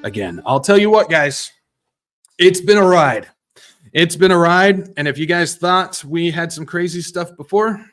again. I'll tell you what, guys, it's been a ride. It's been a ride, and if you guys thought we had some crazy stuff before,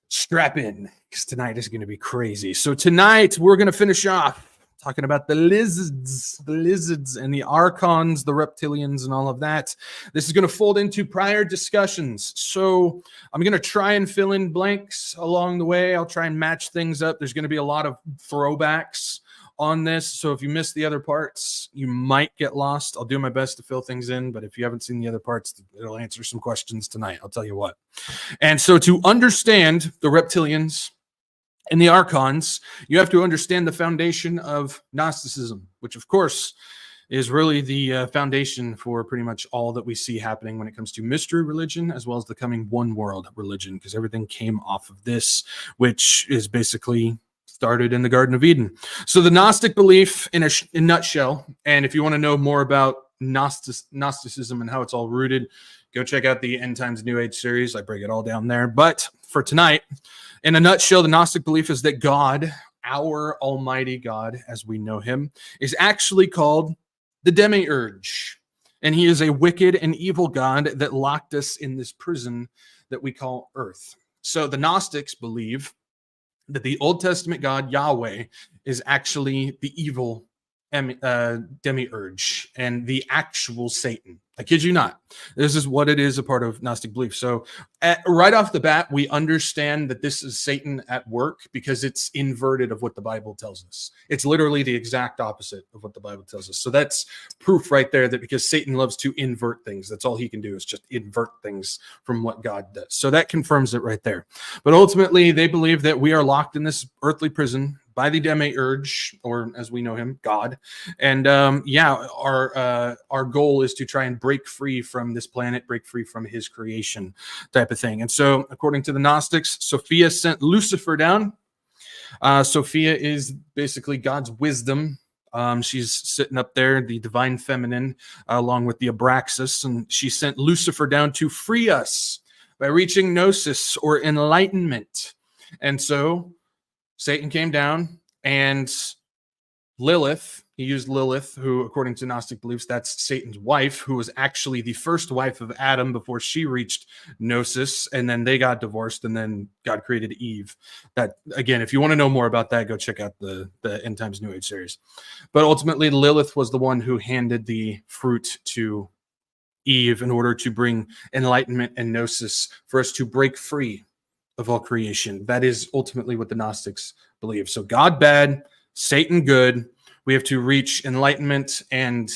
strap in, because tonight is going to be crazy. So tonight, we're going to finish off talking about the lizards and the Archons, the Reptilians, and all of that. This is going to fold into prior discussions. So I'm going to try and fill in blanks along the way. I'll try and match things up. There's going to be a lot of throwbacks on this. So if you missed the other parts, you might get lost. I'll do my best to fill things in, but if you haven't seen the other parts, it'll answer some questions tonight. I'll tell you what. And so to understand the Reptilians and the Archons, you have to understand the foundation of Gnosticism, which of course is really the foundation for pretty much all that we see happening when it comes to mystery religion, as well as the coming one world religion, because everything came off of this, which is basically started in the Garden of Eden. So the Gnostic belief in a nutshell, and if you want to know more about Gnosticism and how it's all rooted, go check out the End Times New Age series. I break it all down there. But for tonight, in a nutshell, the Gnostic belief is that God, our Almighty God, as we know him, is actually called the Demiurge. And he is a wicked and evil God that locked us in this prison that we call Earth. So the Gnostics believe that the Old Testament God, Yahweh, is actually the evil Demiurge and the actual Satan. I kid you not. This is what it is, a part of Gnostic belief. So right off the bat, we understand that this is Satan at work because it's inverted of what the Bible tells us. It's literally the exact opposite of what the Bible tells us. So that's proof right there that because Satan loves to invert things, that's all he can do is just invert things from what God does. So that confirms it right there. But ultimately, they believe that we are locked in this earthly prison by the Demiurge, or as we know him, God. And our goal is to try and break free from this planet, break free from his creation type of thing. And so according to the Gnostics, Sophia sent Lucifer down. Sophia is basically God's wisdom. She's sitting up there, the divine feminine, along with the Abraxas, and she sent Lucifer down to free us by reaching gnosis or enlightenment. And so Satan came down, and Lilith, he used Lilith, who, according to Gnostic beliefs, that's Satan's wife, who was actually the first wife of Adam before she reached gnosis, and then they got divorced, and then God created Eve. That, again, if you want to know more about that, go check out the End Times New Age series. But ultimately, Lilith was the one who handed the fruit to Eve in order to bring enlightenment and gnosis for us to break free of all creation. That is ultimately what the Gnostics believe. So God bad, Satan good. We have to reach enlightenment and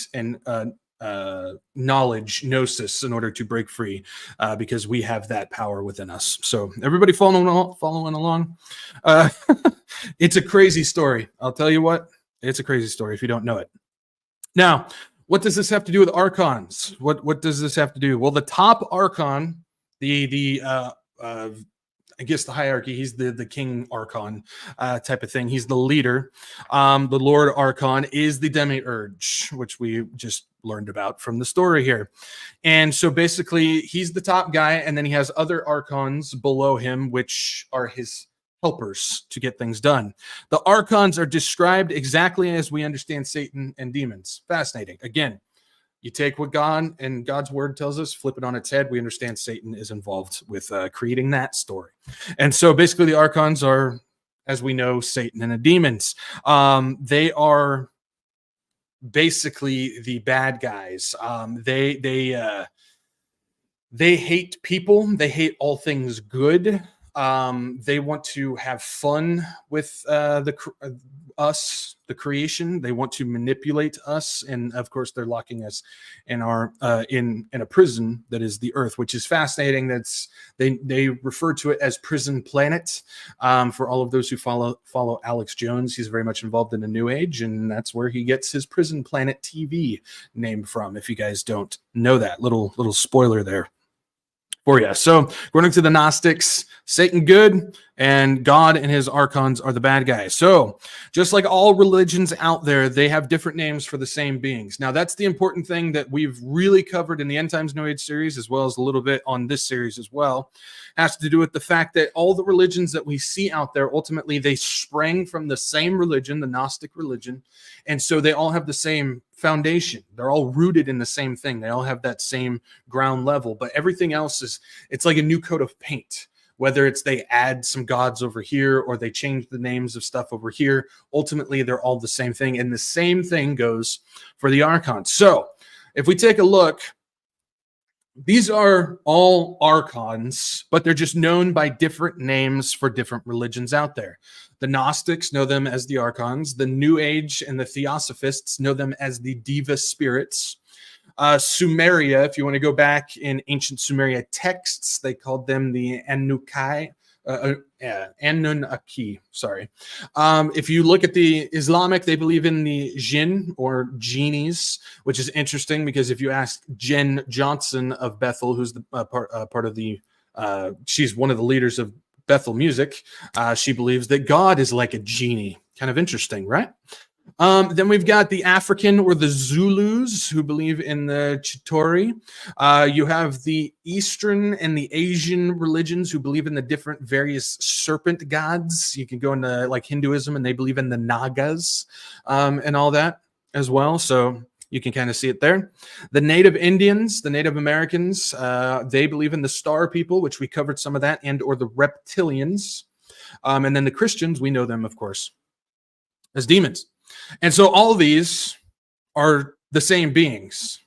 knowledge, gnosis, in order to break free, because we have that power within us. So everybody following along. It's a crazy story. I'll tell you what, it's a crazy story if you don't know it. Now, what does this have to do with Archons? What does this have to do? Well, the top Archon, I guess the hierarchy, he's the king Archon type of thing. He's the leader. The Lord Archon is the Demiurge, which we just learned about from the story here. And so basically, he's the top guy, and then he has other Archons below him, which are his helpers to get things done. The Archons are described exactly as we understand Satan and demons. Fascinating. Again, you take what God and God's word tells us, flip it on its head. We understand Satan is involved with creating that story. And so basically the Archons are, as we know, Satan and the demons. They are basically the bad guys. They hate people. They hate all things good. They want to have fun with us, the creation. They want to manipulate us, and of course, they're locking us in our in a prison that is the Earth, which is fascinating. That's they refer to it as Prison Planet. For all of those who follow Alex Jones, he's very much involved in the New Age, and that's where he gets his Prison Planet TV name from. If you guys don't know that, little spoiler there for you. So according to the Gnostics, Satan good and God and his Archons are the bad guys. So just like all religions out there, they have different names for the same beings. Now, that's the important thing that we've really covered in the End Times New Age series, as well as a little bit on this series as well, has to do with the fact that all the religions that we see out there, ultimately, they sprang from the same religion, the Gnostic religion, and so they all have the same foundation. They're all rooted in the same thing. They all have that same ground level, but everything else is, it's like a new coat of paint. Whether it's they add some gods over here or they change the names of stuff over here, ultimately they're all the same thing. And the same thing goes for the Archons. So if we take a look, these are all Archons, but they're just known by different names for different religions out there. The Gnostics know them as the Archons. The New Age and the Theosophists know them as the Diva Spirits. Sumeria, if you want to go back in ancient Sumeria texts, they called them the Anunnaki. Sorry. If you look at the Islamic, they believe in the jinn or genies, which is interesting because if you ask Jen Johnson of Bethel, who's the part of the, she's one of the leaders of Bethel Music, she believes that God is like a genie. Kind of interesting, right? Then we've got the African or the Zulus who believe in the Chitori. You have the Eastern and the Asian religions who believe in the different various serpent gods. You can go into like Hinduism and they believe in the Nagas and all that as well. So you can kind of see it there. The Native Indians, the Native Americans, they believe in the Star People, which we covered some of that, and or the Reptilians. And then the Christians, we know them, of course, as demons. And so all these are the same beings,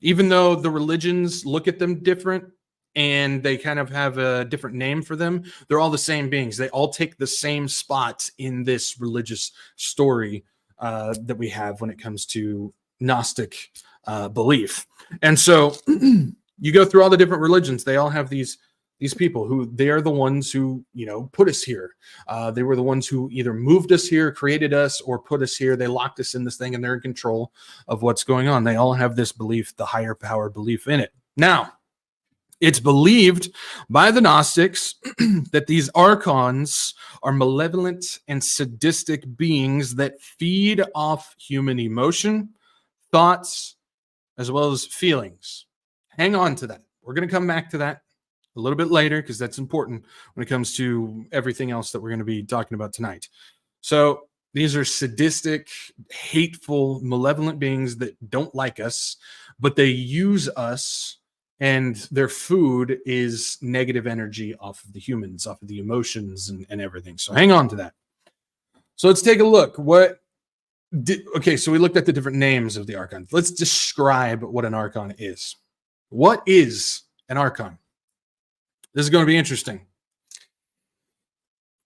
even though the religions look at them different and they kind of have a different name for them. They're all the same beings. They all take the same spot in this religious story that we have when it comes to Gnostic belief. And so you go through all the different religions. They all have these people who they are the ones who, you know, put us here. They were the ones who either moved us here, created us, or put us here. They locked us in this thing and they're in control of what's going on. They all have this belief, the higher power belief in it. Now, it's believed by the Gnostics that these Archons are malevolent and sadistic beings that feed off human emotion, thoughts, as well as feelings. Hang on to that. We're going to come back to that a little bit later because that's important when it comes to everything else that we're going to be talking about tonight. So these are sadistic, hateful, malevolent beings that don't like us, but they use us, and their food is negative energy off of the humans, off of the emotions and everything. So hang on to that. So let's take a look. Okay, so we looked at the different names of the Archons. Let's describe what an Archon is. What is an Archon? This is going to be interesting.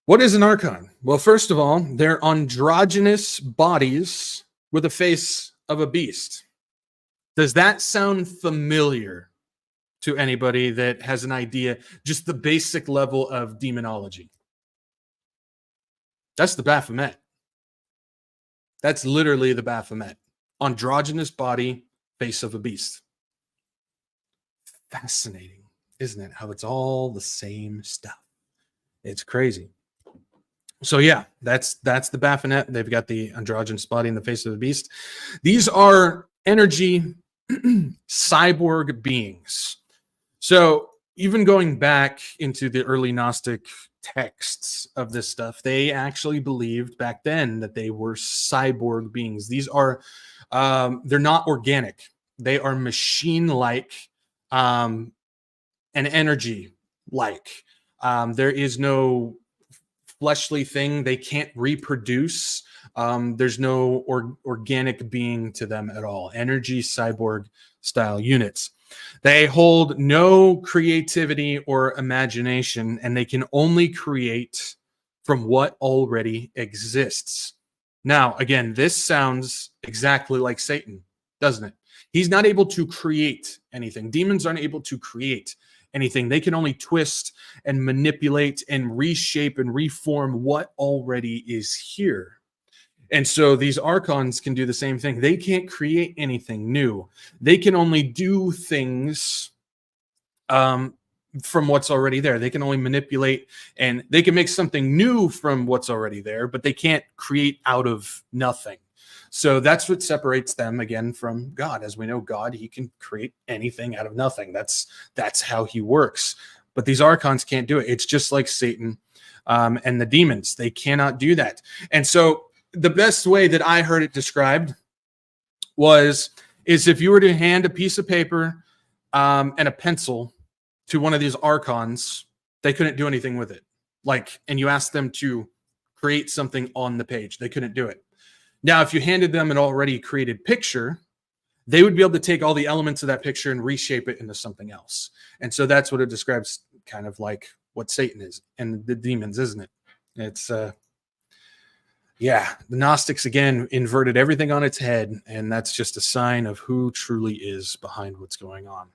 What is an Archon? Well, first of all, they're androgynous bodies with a face of a beast. Does that sound familiar to anybody that has an idea, just the basic level of demonology? That's the Baphomet. That's literally the Baphomet. Androgynous body, face of a beast. Fascinating. Isn't it? How it's all the same stuff. It's crazy. So yeah, that's the Baphomet. They've got the androgynous body in the face of the beast. These are energy cyborg beings. So even going back into the early Gnostic texts of this stuff, they actually believed back then that they were cyborg beings. These are they're not organic. They are machine-like. And energy like. There is no fleshly thing. They can't reproduce. There's no organic being to them at all. Energy cyborg style units. They hold no creativity or imagination, and they can only create from what already exists. Now, again, this sounds exactly like Satan, doesn't it? He's not able to create anything. Demons aren't able to create anything. They can only twist and manipulate and reshape and reform what already is here. And so these Archons can do the same thing. They can't create anything new. They can only do things from what's already there. They can only manipulate, and they can make something new from what's already there, but they can't create out of nothing. So that's what separates them again from God. As we know, God, he can create anything out of nothing. That's how he works. But these Archons can't do it. It's just like Satan and the demons. They cannot do that. And so the best way that I heard it described is if you were to hand a piece of paper and a pencil to one of these Archons, they couldn't do anything with it. And you asked them to create something on the page, they couldn't do it. Now, if you handed them an already created picture, they would be able to take all the elements of that picture and reshape it into something else. And so that's what it describes, kind of like what Satan is and the demons, isn't it? It's, the Gnostics, again, inverted everything on its head, and that's just a sign of who truly is behind what's going on.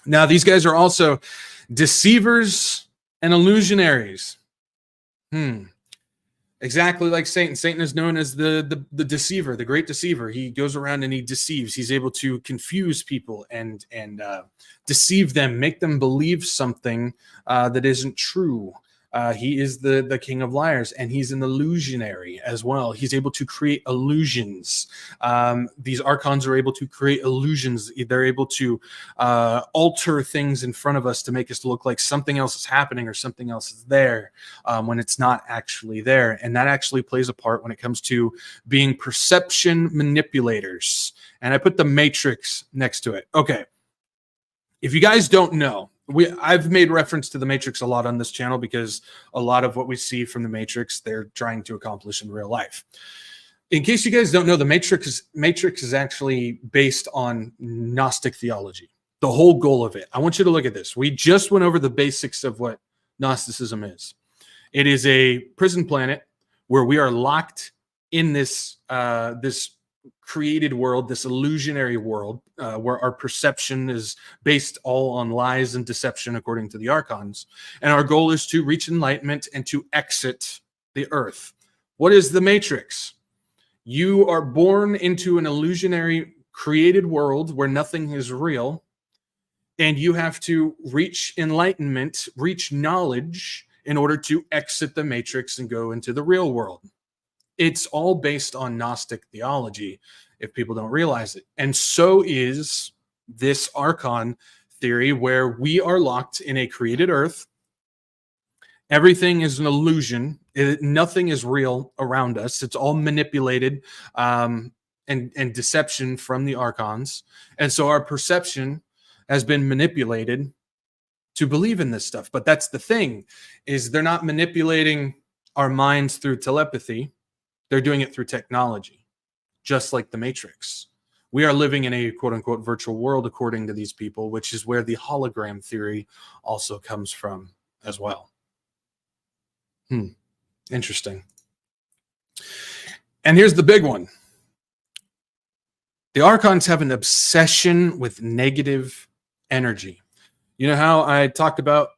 Now, these guys are also deceivers and illusionaries. Exactly like Satan. Satan is known as the deceiver, the great deceiver. He goes around and he deceives. He's able to confuse people and deceive them, make them believe something that isn't true. He is the king of liars, and he's an illusionary as well. He's able to create illusions. These Archons are able to create illusions. They're able to alter things in front of us to make us look like something else is happening or something else is there when it's not actually there. And that actually plays a part when it comes to being perception manipulators. And I put the Matrix next to it. Okay. If you guys don't know, I've made reference to the Matrix a lot on this channel because a lot of what we see from the Matrix, they're trying to accomplish in real life. In case you guys don't know, the Matrix is actually based on Gnostic theology. The whole goal of it. I want you to look at this. We just went over the basics of what Gnosticism is. It is a prison planet where we are locked in this created world, this illusionary world, where our perception is based all on lies and deception, according to the Archons. And our goal is to reach enlightenment and to exit the earth. What is the Matrix? You are born into an illusionary created world where nothing is real, and you have to reach enlightenment, reach knowledge in order to exit the Matrix and go into the real world. It's all based on Gnostic theology, if people don't realize it. And so is this Archon theory, where we are locked in a created earth. Everything is an illusion. Nothing is real around us. It's all manipulated and deception from the Archons. And so our perception has been manipulated to believe in this stuff. But that's the thing, is they're not manipulating our minds through telepathy. They're doing it through technology, just like the Matrix. We are living in a quote-unquote virtual world, according to these people, which is where the hologram theory also comes from as well. Interesting. And here's the big one. The Archons have an obsession with negative energy. You know how I talked about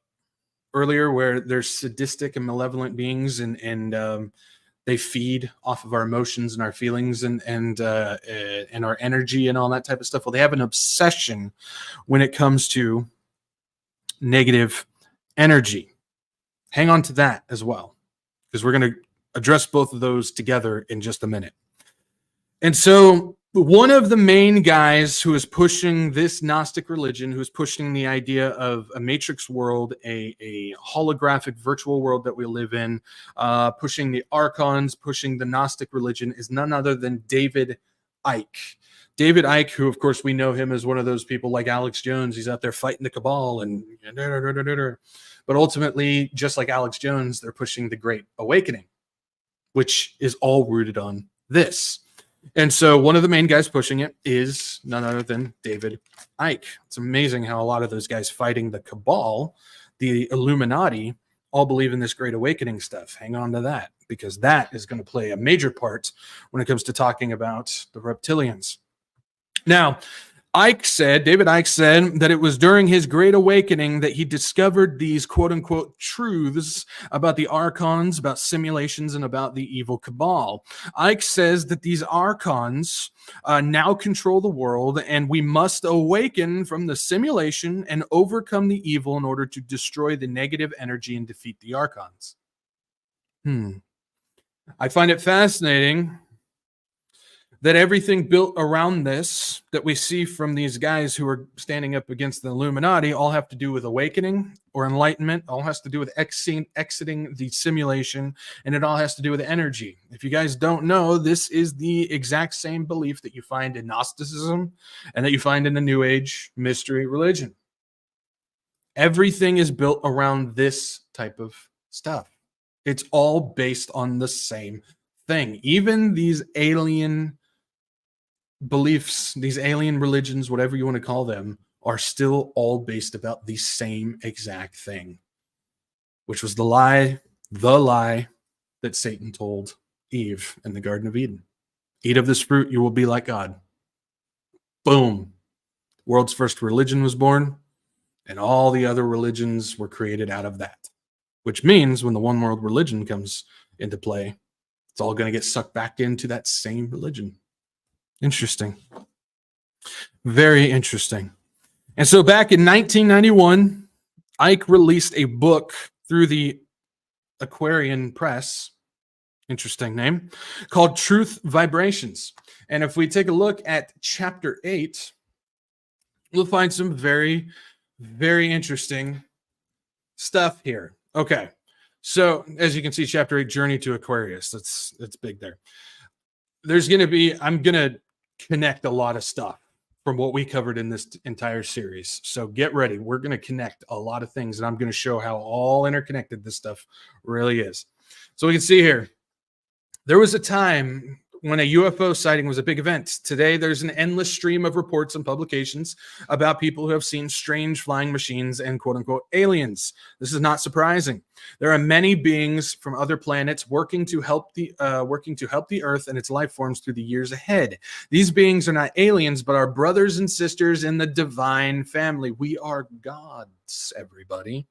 earlier where there's sadistic and malevolent beings and they feed off of our emotions and our feelings and our energy and all that type of stuff. Well, they have an obsession when it comes to negative energy. Hang on to that as well, because we're going to address both of those together in just a minute. And so one of the main guys who is pushing this Gnostic religion, who is pushing the idea of a matrix world, a holographic virtual world that we live in, pushing the Archons, pushing the Gnostic religion, is none other than David Icke. David Icke, who, of course, we know him as one of those people like Alex Jones. He's out there fighting the cabal and but ultimately, just like Alex Jones, they're pushing the Great Awakening, which is all rooted on this. And so one of the main guys pushing it is none other than David Icke. It's amazing how a lot of those guys fighting the cabal, the Illuminati, all believe in this Great Awakening stuff. Hang on to that, because that is going to play a major part when it comes to talking about the Reptilians. Now, David Icke said that it was during his great awakening that he discovered these quote unquote truths about the Archons, about simulations, and about the evil cabal. Icke says that these Archons now control the world, and we must awaken from the simulation and overcome the evil in order to destroy the negative energy and defeat the Archons. I find it fascinating that everything built around this that we see from these guys who are standing up against the Illuminati all have to do with awakening or enlightenment, all has to do with exiting the simulation, and it all has to do with energy. If you guys don't know, this is the exact same belief that you find in Gnosticism and that you find in the New Age mystery religion. Everything is built around this type of stuff. It's all based on the same thing. Even these alien beliefs, these alien religions, whatever you want to call them, are still all based about the same exact thing, which was the lie that Satan told Eve in the Garden of Eden. Eat of this fruit, you will be like God. Boom. World's first religion was born, and all the other religions were created out of that, which means when the one world religion comes into play, it's all going to get sucked back into that same religion. Interesting. Very interesting. And so back in 1991, Icke released a book through the Aquarian Press, interesting name, called Truth Vibrations. And if we take a look at chapter 8, we'll find some very, very interesting stuff here. Okay. So as you can see, chapter 8, Journey to Aquarius. That's big there. I'm going to connect a lot of stuff from what we covered in this entire series. So get ready. We're going to connect a lot of things, and I'm going to show how all interconnected this stuff really is. So we can see here, there was a time when a UFO sighting was a big event. Today, there's an endless stream of reports and publications about people who have seen strange flying machines and quote-unquote aliens. This is not surprising. There are many beings from other planets working to help the Earth and its life forms through the years ahead. These beings are not aliens, but are brothers and sisters in the divine family. We are gods, everybody.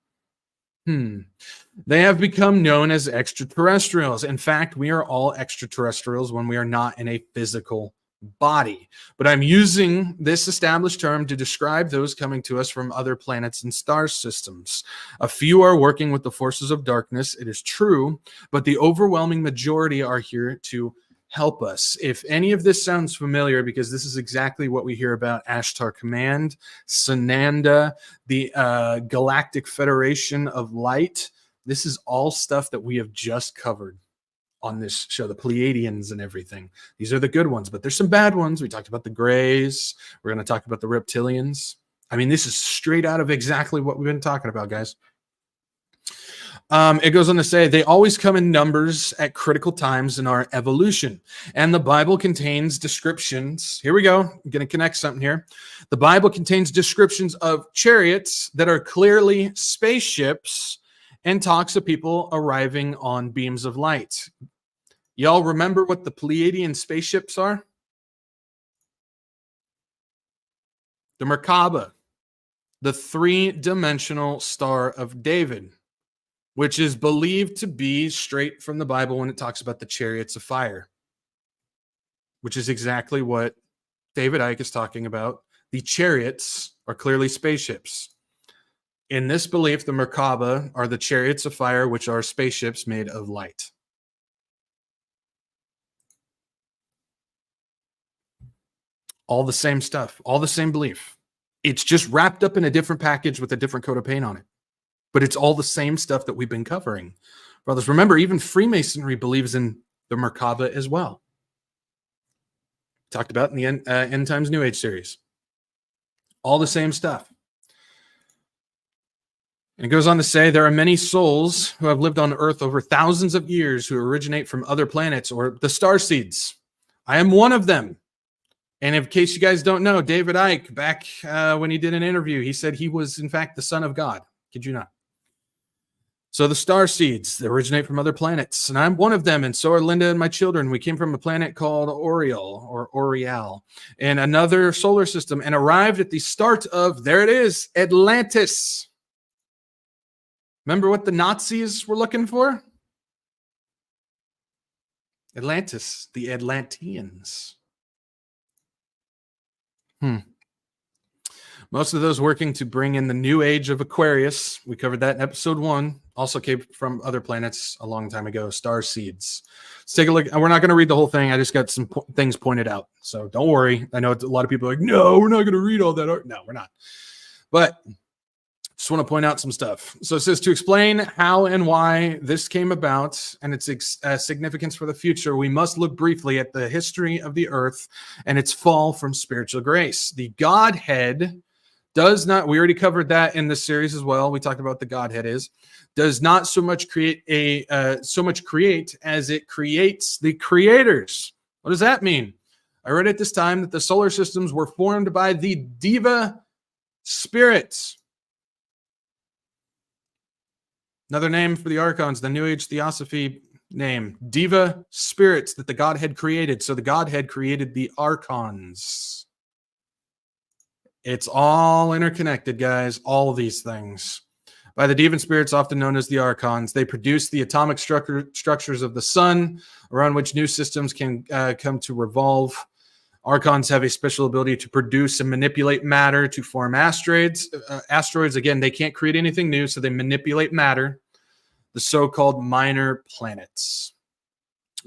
They have become known as extraterrestrials. In fact, we are all extraterrestrials when we are not in a physical body. But I'm using this established term to describe those coming to us from other planets and star systems. A few are working with the forces of darkness, it is true, but the overwhelming majority are here to help us. If any of this sounds familiar, because this is exactly what we hear about Ashtar Command, Sananda, the Galactic Federation of Light, this is all stuff that we have just covered on this show, the Pleiadians and everything. These are the good ones, but there's some bad ones. We talked about the Greys. We're going to talk about the Reptilians. I mean, this is straight out of exactly what we've been talking about, guys. It goes on to say, they always come in numbers at critical times in our evolution. And the Bible contains descriptions. Here we go. I'm going to connect something here. The Bible contains descriptions of chariots that are clearly spaceships and talks of people arriving on beams of light. Y'all remember what the Pleiadian spaceships are? The Merkaba, the three-dimensional Star of David, which is believed to be straight from the Bible when it talks about the chariots of fire, which is exactly what David Icke is talking about. The chariots are clearly spaceships. In this belief, the Merkaba are the chariots of fire, which are spaceships made of light. All the same stuff, all the same belief. It's just wrapped up in a different package with a different coat of paint on it. But it's all the same stuff that we've been covering. Brothers, remember, even Freemasonry believes in the Merkaba as well. Talked about in the End Times New Age series. All the same stuff. And it goes on to say, there are many souls who have lived on Earth over thousands of years who originate from other planets or the starseeds. I am one of them. And in case you guys don't know, David Icke, back when he did an interview, he said he was, in fact, the Son of God. Kid you not. So the star seeds, they originate from other planets, and I'm one of them, and so are Linda and my children. We came from a planet called Oriel, in another solar system, and arrived at the start of, there it is, Atlantis. Remember what the Nazis were looking for? Atlantis, the Atlanteans. Most of those working to bring in the new age of Aquarius. We covered that in episode 1. Also came from other planets a long time ago, star seeds. Let's take a look. We're not going to read the whole thing. I just got some things pointed out. So don't worry. I know a lot of people are like, no, we're not going to read all that. No, we're not. But just want to point out some stuff. So it says, to explain how and why this came about and its significance for the future, we must look briefly at the history of the earth and its fall from spiritual grace. The Godhead does not, we already covered that in this series as well. We talked about what the Godhead is, does not so much create as it creates the creators. What does that mean? I read at this time that the solar systems were formed by the Diva spirits. Another name for the Archons, the New Age Theosophy name, Diva spirits that the Godhead created. So the Godhead created the Archons. It's all interconnected, guys, all these things. By the Divan spirits, often known as the Archons, they produce the atomic structures of the sun, around which new systems can come to revolve. Archons have a special ability to produce and manipulate matter to form asteroids. Asteroids, again, they can't create anything new, so they manipulate matter, the so-called minor planets.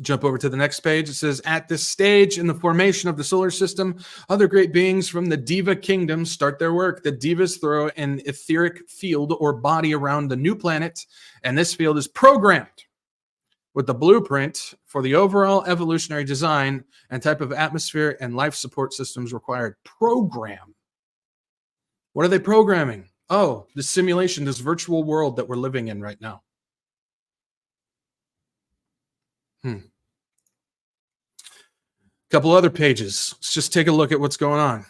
Jump over to the next page. It says, at this stage in the formation of the solar system, other great beings from the Diva kingdom start their work. The Divas throw an etheric field or body around the new planet, and this field is programmed with the blueprint for the overall evolutionary design and type of atmosphere and life support systems required. Program. What are they programming? Oh, the simulation, this virtual world that we're living in right now. Couple other pages. Let's just take a look at what's going on. It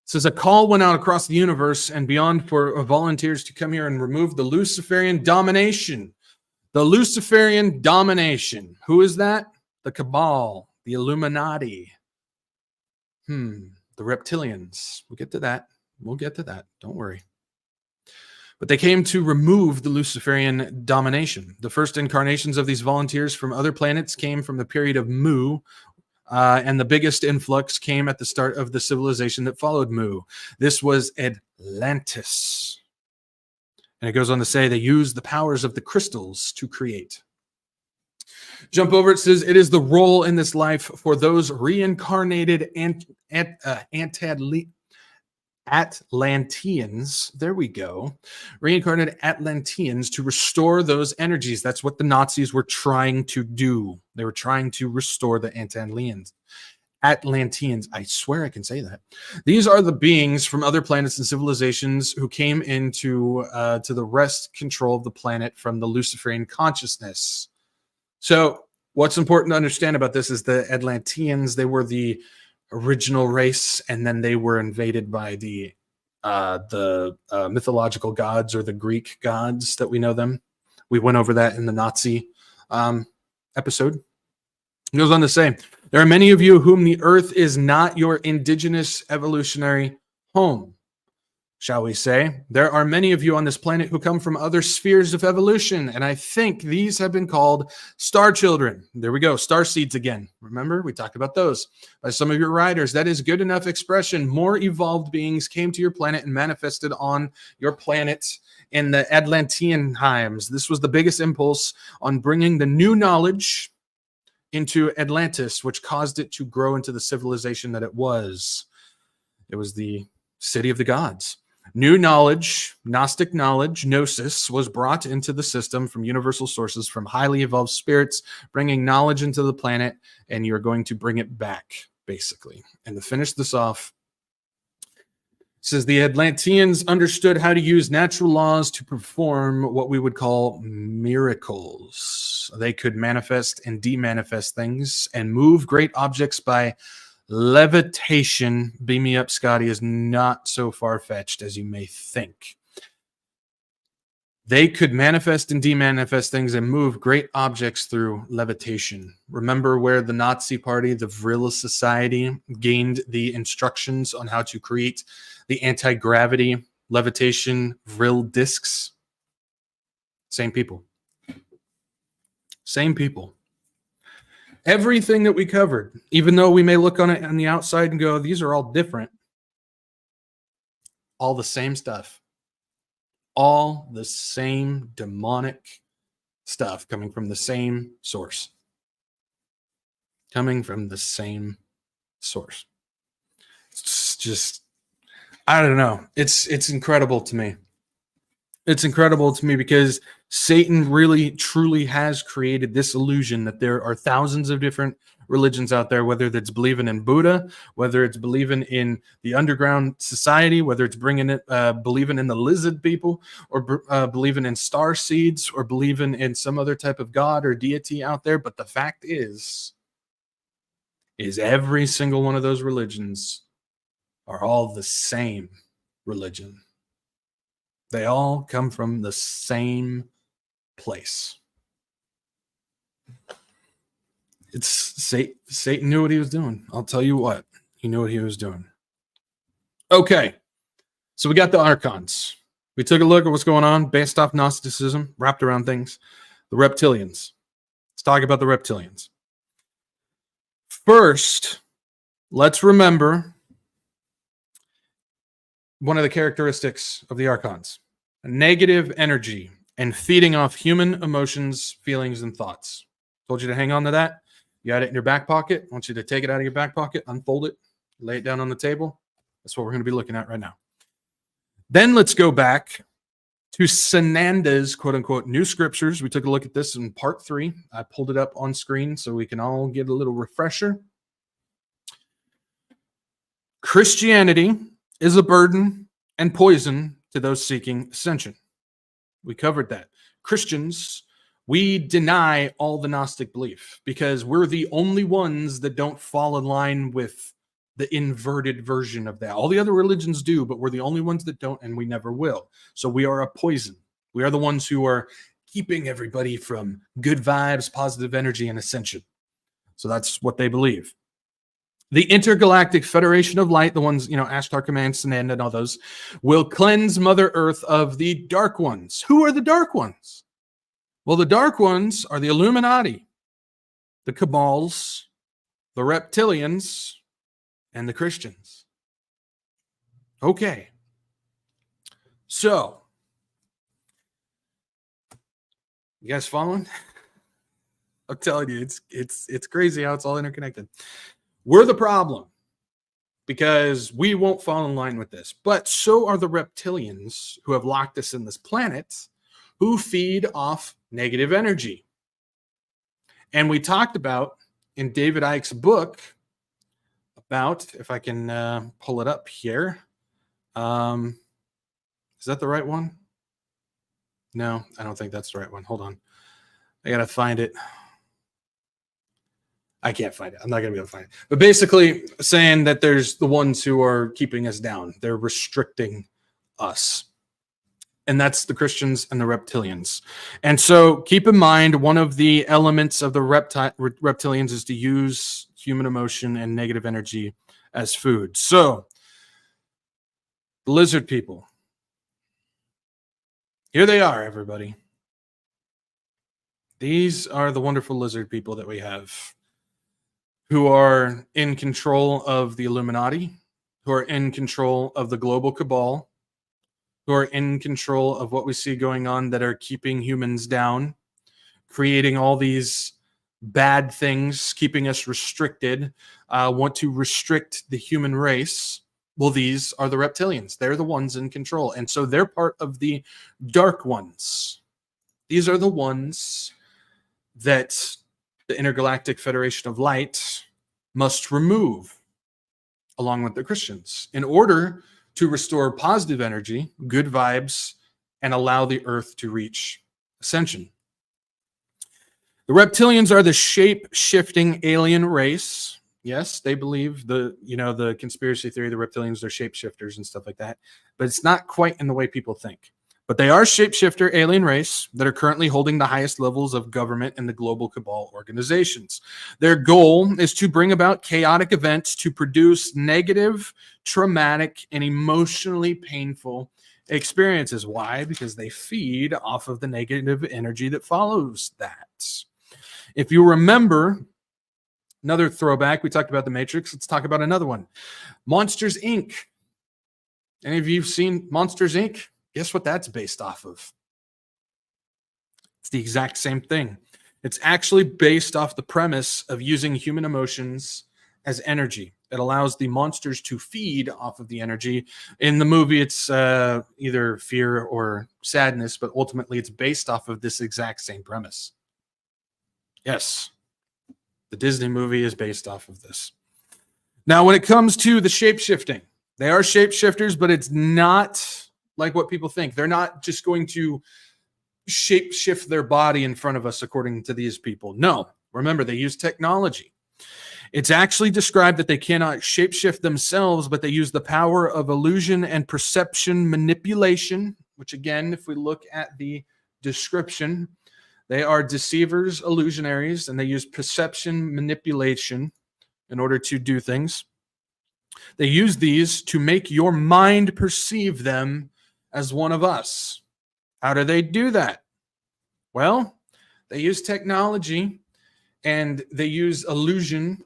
says a call went out across the universe and beyond for volunteers to come here and remove the Luciferian domination. The Luciferian domination. Who is that? The Cabal, the Illuminati. The Reptilians. We'll get to that. We'll get to that. Don't worry. But they came to remove the Luciferian domination. The first incarnations of these volunteers from other planets came from the period of Mu, and the biggest influx came at the start of the civilization that followed Mu. This was Atlantis. And it goes on to say they used the powers of the crystals to create. Jump over, it says, it is the role in this life for those reincarnated Atlanteans, there we go, reincarnated Atlanteans to restore those energies. That's what the Nazis were trying to do. They were trying to restore the Atlanteans. I swear I can say that. These are the beings from other planets and civilizations who came into to the rest control of the planet from the Luciferian consciousness. So what's important to understand about this is the Atlanteans, they were the original race, and then they were invaded by the mythological gods, or the Greek gods that we know them. We went over that in the Nazi episode. It goes on to say, there are many of you whom the earth is not your indigenous evolutionary home, shall we say. There are many of you on this planet who come from other spheres of evolution, and I think these have been called star children. There we go, star seeds again. Remember, we talked about those. By some of your writers, that is good enough expression. More evolved beings came to your planet and manifested on your planet in the Atlantean times. This was the biggest impulse on bringing the new knowledge into Atlantis, which caused it to grow into the civilization that it was. It was the city of the gods. New knowledge, Gnostic knowledge, Gnosis, was brought into the system from universal sources, from highly evolved spirits, bringing knowledge into the planet, and you're going to bring it back, basically. And to finish this off, it says the Atlanteans understood how to use natural laws to perform what we would call miracles. They could manifest and demanifest things and move great objects by levitation. Beam me up, Scotty, is not so far-fetched as you may think. They could manifest and demanifest things and move great objects through levitation. Remember where the Nazi Party, the Vril Society, gained the instructions on how to create the anti-gravity levitation Vril discs? Same people. Same people. Everything that we covered, even though we may look on it on the outside and go, these are all different, all the same stuff. All the same demonic stuff coming from the same source. Coming from the same source. It's just, I don't know. It's incredible to me. It's incredible to me because Satan really, truly has created this illusion that there are thousands of different religions out there, whether it's believing in Buddha, whether it's believing in the underground society, whether it's believing in the lizard people, or believing in star seeds, or believing in some other type of god or deity out there. But the fact is every single one of those religions are all the same religion. They all come from the same place. It's Satan knew what he was doing. I'll tell you what. He knew what he was doing. Okay. So we got the Archons. We took a look at what's going on based off Gnosticism, wrapped around things. The Reptilians. Let's talk about the Reptilians. First, let's remember one of the characteristics of the Archons. Negative energy and feeding off human emotions, feelings, and thoughts. Told you to hang on to that. You got it in your back pocket. I want you to take it out of your back pocket, unfold it, lay it down on the table. That's what we're going to be looking at right now. Then let's go back to Sananda's quote-unquote new scriptures. We took a look at this in part 3. I pulled it up on screen so we can all get a little refresher. Christianity is a burden and poison to those seeking ascension. We covered that. Christians, we deny all the Gnostic belief because we're the only ones that don't fall in line with the inverted version of that. All the other religions do, but we're the only ones that don't, and we never will. So we are a poison. We are the ones who are keeping everybody from good vibes, positive energy, and ascension. So that's what they believe. The Intergalactic Federation of Light, the ones, Ashtar Command, Sananda, and all those, will cleanse Mother Earth of the Dark Ones. Who are the Dark Ones? Well, the Dark Ones are the Illuminati, the Cabals, the Reptilians, and the Christians. Okay. So, you guys following? I'm telling you, it's crazy how it's all interconnected. We're the problem because we won't fall in line with this. But so are the reptilians who have locked us in this planet, who feed off negative energy. And we talked about in David Icke's book about, if I can pull it up here. Is that the right one? No, I don't think that's the right one. Hold on. I got to find it. I can't find it. I'm not going to be able to find it. But basically saying that there's the ones who are keeping us down. They're restricting us. And that's the Christians and the reptilians. And so keep in mind, one of the elements of the reptilians is to use human emotion and negative energy as food. So, the lizard people. Here they are, everybody. These are the wonderful lizard people that we have, who are in control of the Illuminati, who are in control of the global cabal, who are in control of what we see going on that are keeping humans down, creating all these bad things, keeping us restricted, want to restrict the human race. Well, these are the reptilians. They're the ones in control. And so they're part of the dark ones. These are the ones that the Intergalactic Federation of Light must remove, along with the Christians, in order to restore positive energy, good vibes, and allow the Earth to reach ascension. The reptilians are the shape-shifting alien race. Yes, they believe the conspiracy theory, the reptilians are shapeshifters and stuff like that, but it's not quite in the way people think. But they are shapeshifter alien race that are currently holding the highest levels of government and the global cabal organizations. Their goal is to bring about chaotic events to produce negative, traumatic, and emotionally painful experiences. Why? Because they feed off of the negative energy that follows that. If you remember, another throwback, we talked about the Matrix. Let's talk about another one. Monsters, Inc. Any of you seen Monsters, Inc.? Guess what that's based off of? It's the exact same thing. It's actually based off the premise of using human emotions as energy. It allows the monsters to feed off of the energy. In the movie, it's either fear or sadness, but ultimately it's based off of this exact same premise. Yes, the Disney movie is based off of this. Now, when it comes to the shape-shifting, they are shapeshifters, but it's not like what people think. They're not just going to shape-shift their body in front of us, according to these people. No, remember, they use technology. It's actually described that they cannot shapeshift themselves, but they use the power of illusion and perception manipulation, which again, if we look at the description, they are deceivers, illusionaries, and they use perception manipulation in order to do things. They use these to make your mind perceive them as one of us. How do they do that? Well, they use technology and they use illusion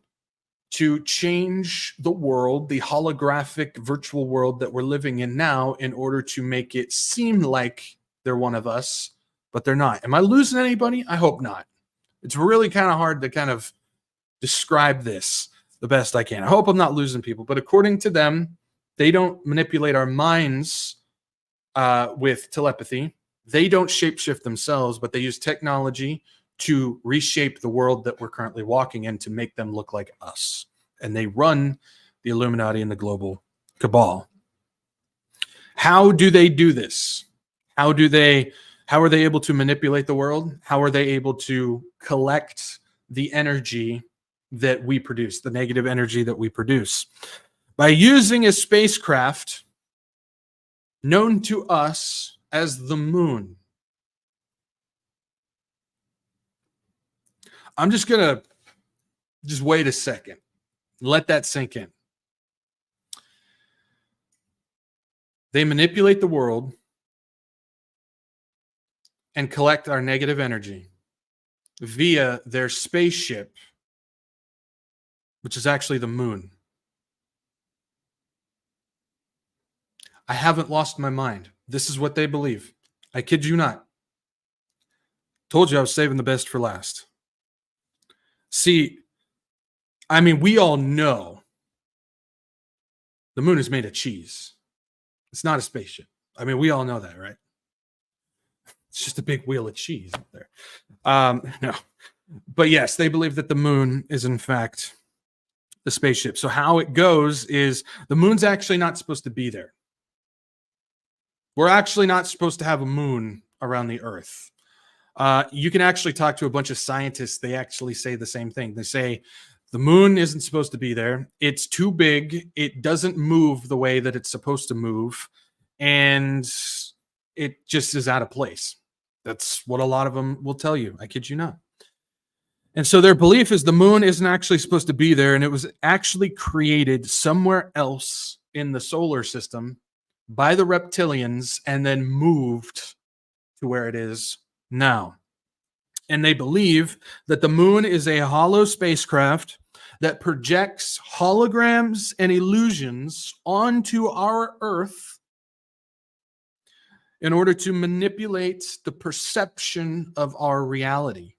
to change the world, the holographic virtual world that we're living in now, in order to make it seem like they're one of us, but they're not. Am I losing anybody? I hope not. It's really kind of hard to kind of describe this the best I can. I hope I'm not losing people, but according to them, they don't manipulate our minds with telepathy. They don't shapeshift themselves, but they use technology to reshape the world that we're currently walking in to make them look like us. And they run the Illuminati and the global cabal. How do they do this? How are they able to manipulate the world? How are they able to collect the energy that we produce, the negative energy that we produce? By using a spacecraft known to us as the moon. I'm just going to wait a second. Let that sink in. They manipulate the world and collect our negative energy via their spaceship, which is actually the moon. I haven't lost my mind. This is what they believe. I kid you not. Told you I was saving the best for last. See, I mean, we all know the moon is made of cheese. It's not a spaceship. I mean, we all know that, right? It's just a big wheel of cheese up there. No. But yes, they believe that the moon is, in fact, the spaceship. So how it goes is the moon's actually not supposed to be there. We're actually not supposed to have a moon around the Earth. You can actually talk to a bunch of scientists. They actually say the same thing. They say the moon isn't supposed to be there. It's too big. It doesn't move the way that it's supposed to move. And it just is out of place. That's what a lot of them will tell you. I kid you not. And so their belief is the moon isn't actually supposed to be there. And it was actually created somewhere else in the solar system by the reptilians and then moved to where it is now. And they believe that the moon is a hollow spacecraft that projects holograms and illusions onto our Earth in order to manipulate the perception of our reality.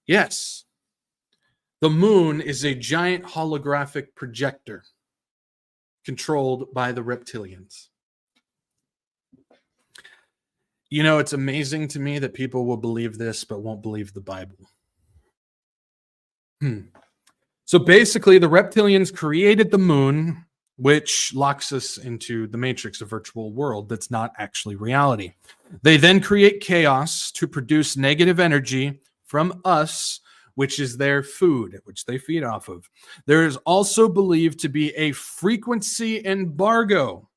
Yes, the moon is a giant holographic projector controlled by the reptilians. You know, it's amazing to me that people will believe this but won't believe the Bible. So basically, the reptilians created the moon, which locks us into the matrix, a virtual world that's not actually reality. They then create chaos to produce negative energy from us, which is their food, which they feed off of. There is also believed to be a frequency embargo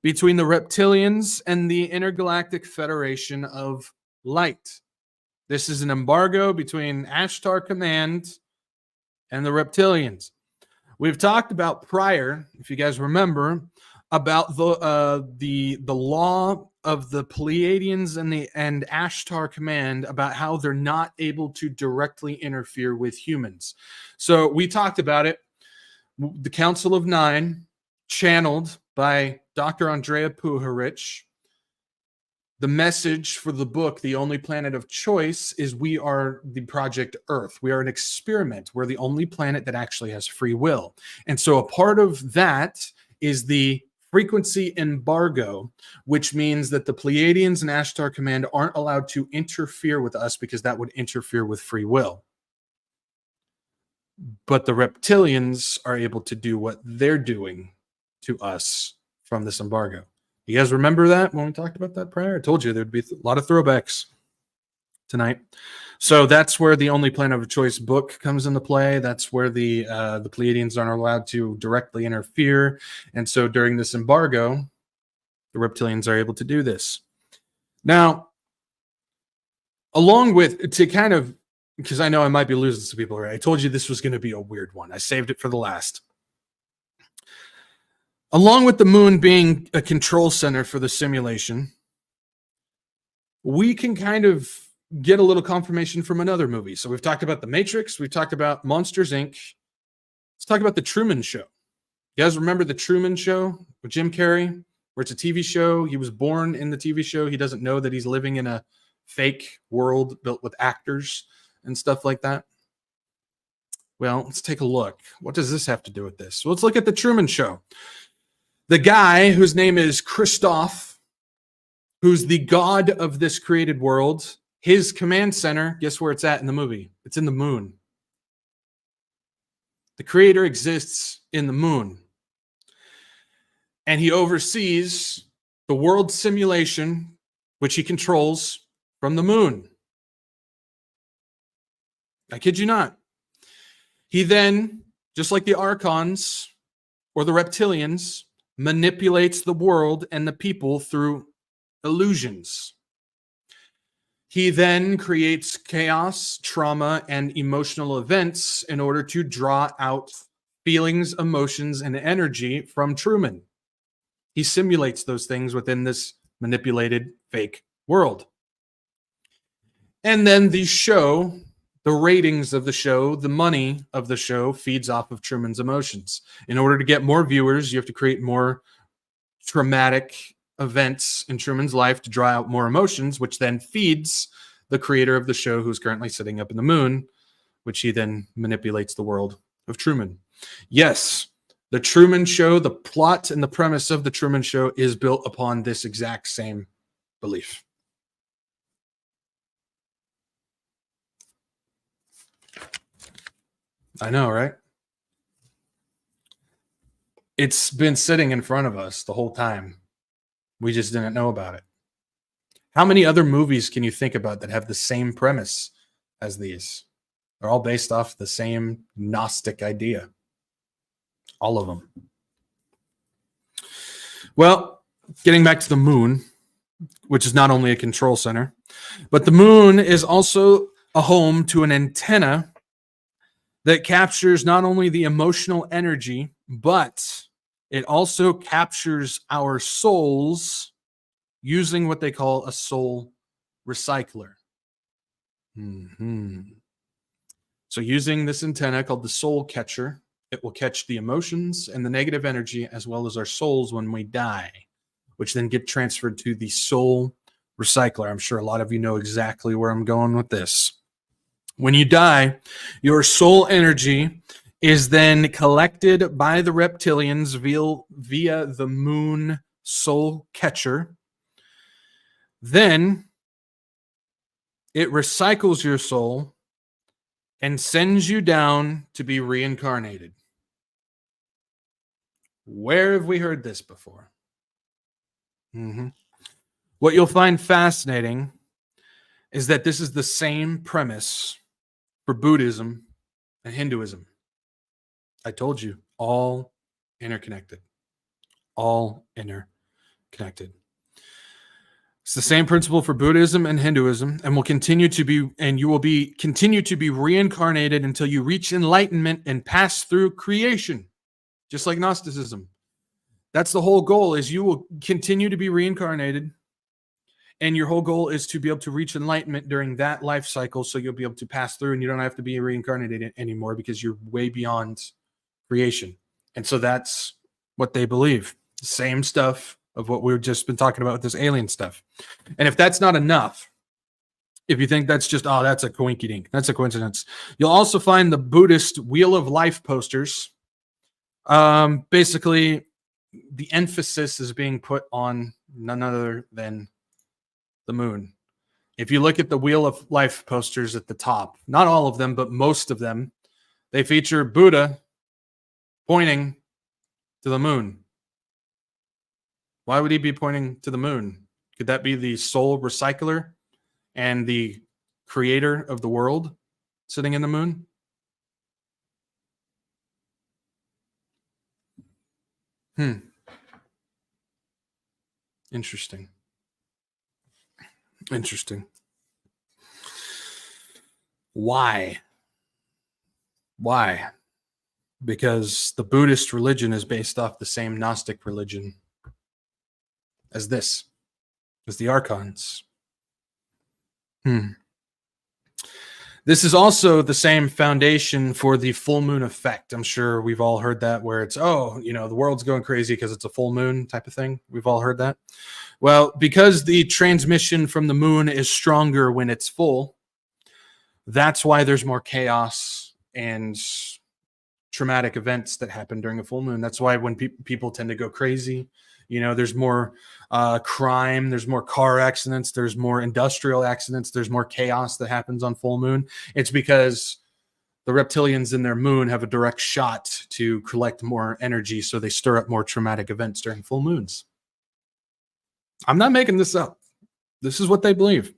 between the Reptilians and the Intergalactic Federation of Light. This is an embargo between Ashtar Command and the Reptilians. We've talked about prior, if you guys remember, about the law of the Pleiadians and Ashtar Command, about how they're not able to directly interfere with humans. So we talked about it. The Council of Nine, channeled by Dr. Andrea Puharich. The message for the book, The Only Planet of Choice, is we are the Project Earth. We are an experiment. We're the only planet that actually has free will. And so a part of that is the frequency embargo, which means that the Pleiadians and Ashtar Command aren't allowed to interfere with us because that would interfere with free will. But the Reptilians are able to do what they're doing to us from this embargo. You guys remember that when we talked about that prior? I told you there'd be a lot of throwbacks tonight. So that's where the Only Planet of Choice book comes into play. That's where the Pleiadians aren't allowed to directly interfere. And so during this embargo, the Reptilians are able to do this. Now, along with, to kind of, because I know I might be losing some people, right? I told you this was going to be a weird one. I saved it for the last. Along with the moon being a control center for the simulation, we can kind of get a little confirmation from another movie. So we've talked about The Matrix. We've talked about Monsters, Inc. Let's talk about The Truman Show. You guys remember The Truman Show with Jim Carrey, where it's a TV show? He was born in the TV show. He doesn't know that he's living in a fake world built with actors and stuff like that. Well, let's take a look. What does this have to do with this? Well, let's look at The Truman Show. The guy whose name is Christoph, who's the god of this created world, his command center, guess where it's at in the movie? It's in the moon. The creator exists in the moon. And he oversees the world simulation, which he controls from the moon. I kid you not. He then, just like the Archons or the Reptilians, manipulates the world and the people through illusions. He then creates chaos, trauma, and emotional events in order to draw out feelings, emotions, and energy from Truman. He simulates those things within this manipulated fake world. And then the show, the ratings of the show, the money of the show feeds off of Truman's emotions. In order to get more viewers, you have to create more traumatic events in Truman's life to draw out more emotions, which then feeds the creator of the show, who's currently sitting up in the moon, which he then manipulates the world of Truman. Yes, the Truman Show, the plot and the premise of the Truman Show is built upon this exact same belief. I know, right? It's been sitting in front of us the whole time. We just didn't know about it. How many other movies can you think about that have the same premise as these? They're all based off the same Gnostic idea. All of them. Well, getting back to the moon, which is not only a control center, but the moon is also a home to an antenna that captures not only the emotional energy, but it also captures our souls using what they call a soul recycler. So using this antenna called the soul catcher, it will catch the emotions and the negative energy as well as our souls when we die, which then get transferred to the soul recycler. I'm sure a lot of you know exactly where I'm going with this. When you die, your soul energy is then collected by the Reptilians via the moon soul catcher. Then it recycles your soul and sends you down to be reincarnated. Where have we heard this before? What you'll find fascinating is that this is the same premise for Buddhism and Hinduism. I told you, all interconnected. All interconnected. connected. It's the same principle for Buddhism and Hinduism, and will continue to be, and you will continue to be reincarnated until you reach enlightenment and pass through creation, just like Gnosticism. That's the whole goal, is you will continue to be reincarnated, and your whole goal is to be able to reach enlightenment during that life cycle, so you'll be able to pass through, and you don't have to be reincarnated anymore because you're way beyond creation. And so that's what they believe. Same stuff of what we've just been talking about with this alien stuff. And if that's not enough, if you think that's just, oh, that's a coinky-dink, that's a coincidence, you'll also find the Buddhist Wheel of Life posters. Basically, the emphasis is being put on none other than the moon. If you look at the Wheel of Life posters at the top, not all of them, but most of them, they feature Buddha pointing to the moon. Why would he be pointing to the moon? Could that be the sole recycler and the creator of the world sitting in the moon? Interesting. Why? Because the Buddhist religion is based off the same Gnostic religion as the Archons. This is also the same foundation for the full moon effect. I'm sure we've all heard that, where it's, the world's going crazy because it's a full moon type of thing. We've all heard that. Well, because the transmission from the moon is stronger when it's full, that's why there's more chaos and traumatic events that happen during a full moon. That's why when people tend to go crazy, there's more crime, there's more car accidents, there's more industrial accidents, there's more chaos that happens on full moon. It's because the reptilians in their moon have a direct shot to collect more energy, so they stir up more traumatic events during full moons. I'm not making this up. This is what they believe.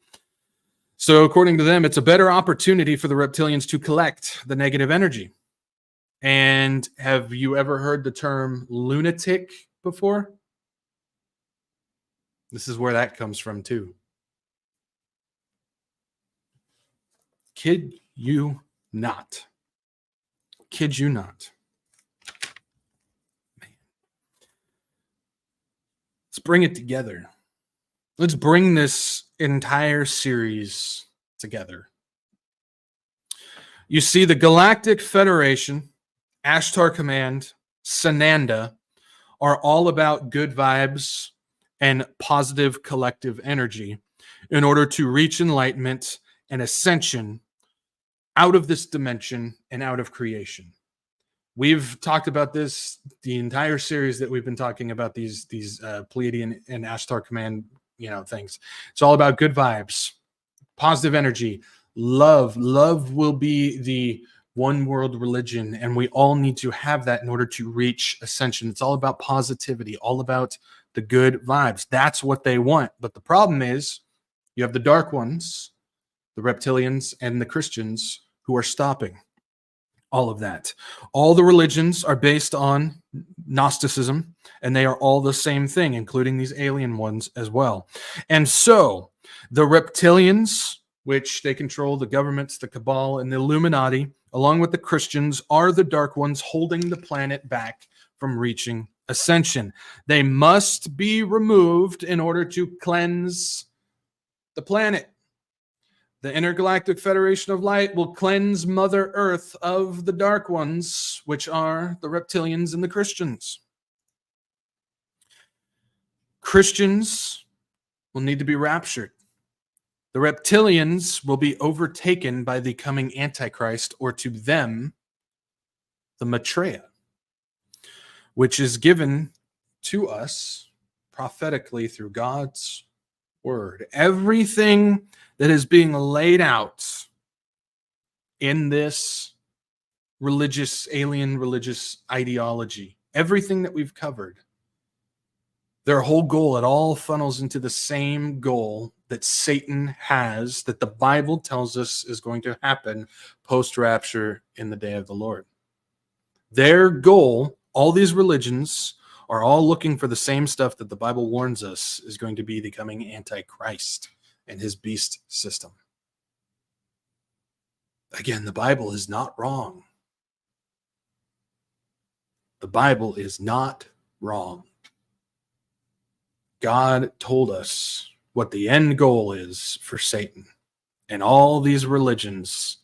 So according to them, it's a better opportunity for the reptilians to collect the negative energy. And have you ever heard the term lunatic before? This is where that comes from too. Kid you not. Man. Let's bring it together. Let's bring this entire series together. You see, the Galactic Federation, Ashtar Command, Sananda are all about good vibes and positive collective energy in order to reach enlightenment and ascension out of this dimension and out of creation. We've talked about this the entire series that we've been talking about these Pleiadian and Ashtar Command, things. It's all about good vibes, positive energy, love. Love will be the one world religion, and we all need to have that in order to reach ascension. It's all about positivity, all about the good vibes. That's what they want. But the problem is you have the dark ones, the reptilians, and the Christians who are stopping all of that. All the religions are based on Gnosticism, and they are all the same thing, including these alien ones as well. And so the reptilians, which they control the governments, the cabal, and the Illuminati, along with the Christians, are the dark ones holding the planet back from reaching ascension. They must be removed in order to cleanse the planet. The Intergalactic Federation of Light will cleanse Mother Earth of the dark ones, which are the reptilians and the Christians. Christians will need to be raptured. The reptilians will be overtaken by the coming Antichrist, or to them, the Maitreya, which is given to us prophetically through God's word. Everything that is being laid out in this alien religious ideology, everything that we've covered, their whole goal, it all funnels into the same goal that Satan has, that the Bible tells us is going to happen post-rapture in the day of the Lord. Their goal, all these religions, are all looking for the same stuff that the Bible warns us is going to be the coming Antichrist and his beast system. Again, the Bible is not wrong. The Bible is not wrong. God told us what the end goal is for Satan. And all these religions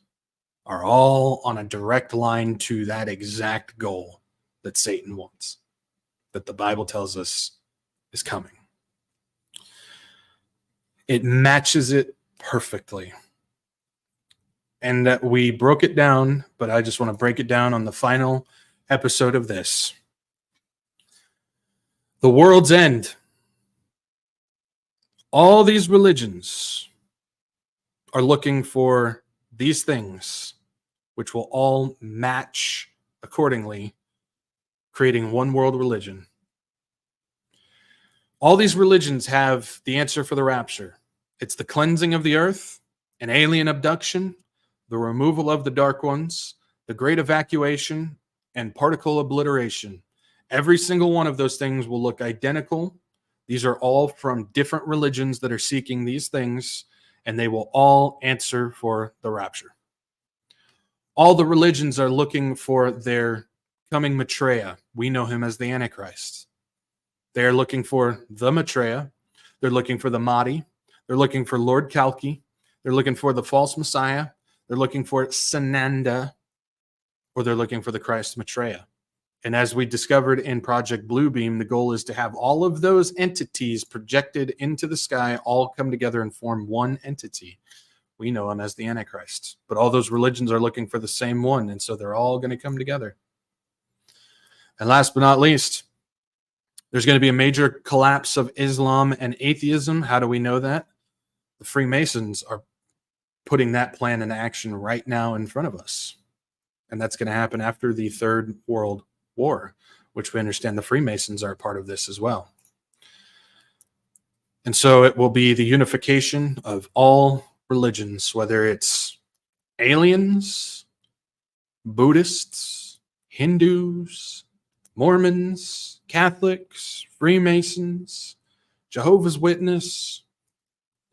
are all on a direct line to that exact goal that Satan wants, that the Bible tells us is coming. It matches it perfectly. And that we broke it down, but I just want to break it down on the final episode of this. The world's end. All these religions are looking for these things, which will all match accordingly, creating one world religion. All these religions have the answer for the rapture. It's the cleansing of the earth, an alien abduction, the removal of the dark ones, the great evacuation, and particle obliteration. Every single one of those things will look identical. These are all from different religions that are seeking these things, and they will all answer for the rapture. All the religions are looking for their coming Maitreya. We know him as the Antichrist. They are looking for the Maitreya. They're looking for the Mahdi. They're looking for Lord Kalki. They're looking for the false Messiah. They're looking for Sananda, or they're looking for the Christ Maitreya. And as we discovered in Project Bluebeam, the goal is to have all of those entities projected into the sky all come together and form one entity. We know him as the Antichrist. But all those religions are looking for the same one, and so they're all going to come together. And last but not least, there's going to be a major collapse of Islam and atheism. How do we know that? The Freemasons are putting that plan in action right now in front of us. And that's going to happen after the Third World War, which we understand the Freemasons are a part of this as well. And so it will be the unification of all religions, whether it's aliens, Buddhists, Hindus, Mormons, Catholics, Freemasons, Jehovah's Witness,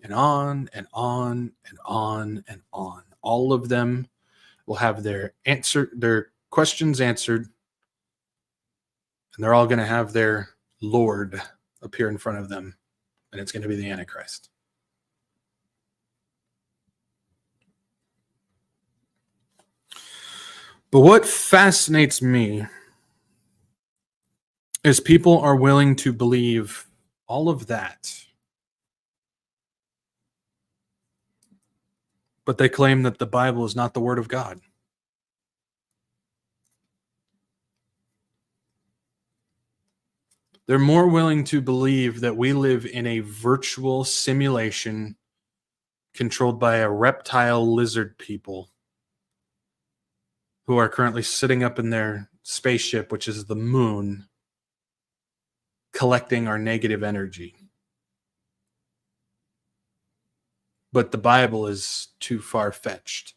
and on and on and on and on. All of them will have their questions answered, and they're all going to have their Lord appear in front of them, and it's going to be the Antichrist. But what fascinates me is people are willing to believe all of that, but they claim that the Bible is not the Word of God. They're more willing to believe that we live in a virtual simulation controlled by a reptile lizard people who are currently sitting up in their spaceship, which is the moon, collecting our negative energy. But the Bible is too far-fetched.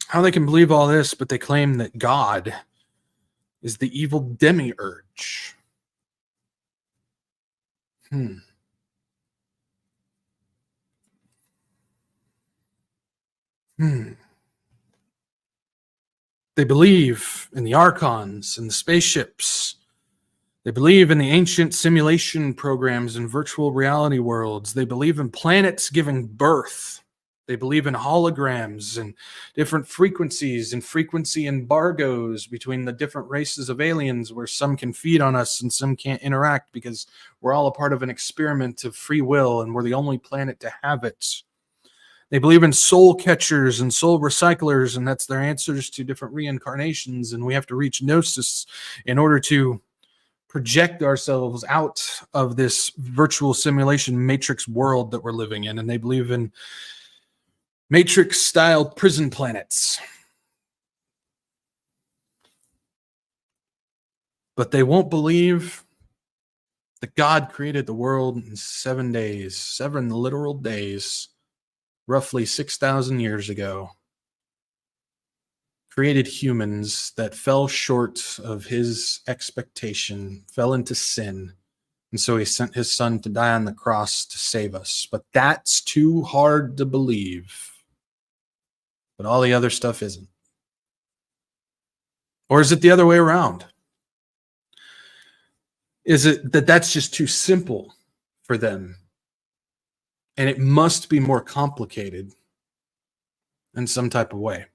How they can believe all this, but they claim that God is the evil demiurge. They believe in the Archons and the spaceships. They believe in the ancient simulation programs and virtual reality worlds. They believe in planets giving birth. They believe in holograms and different frequencies and frequency embargoes between the different races of aliens, where some can feed on us and some can't interact because we're all a part of an experiment of free will and we're the only planet to have it. They believe in soul catchers and soul recyclers, and that's their answers to different reincarnations, and we have to reach Gnosis in order to project ourselves out of this virtual simulation matrix world that we're living in. And they believe in Matrix-style prison planets. But they won't believe that God created the world in 7 days, 7 literal days, roughly 6,000 years ago, created humans that fell short of his expectation, fell into sin. And so he sent his son to die on the cross to save us. But that's too hard to believe. But all the other stuff isn't. Or is it the other way around? Is it that that's just too simple for them? And it must be more complicated in some type of way.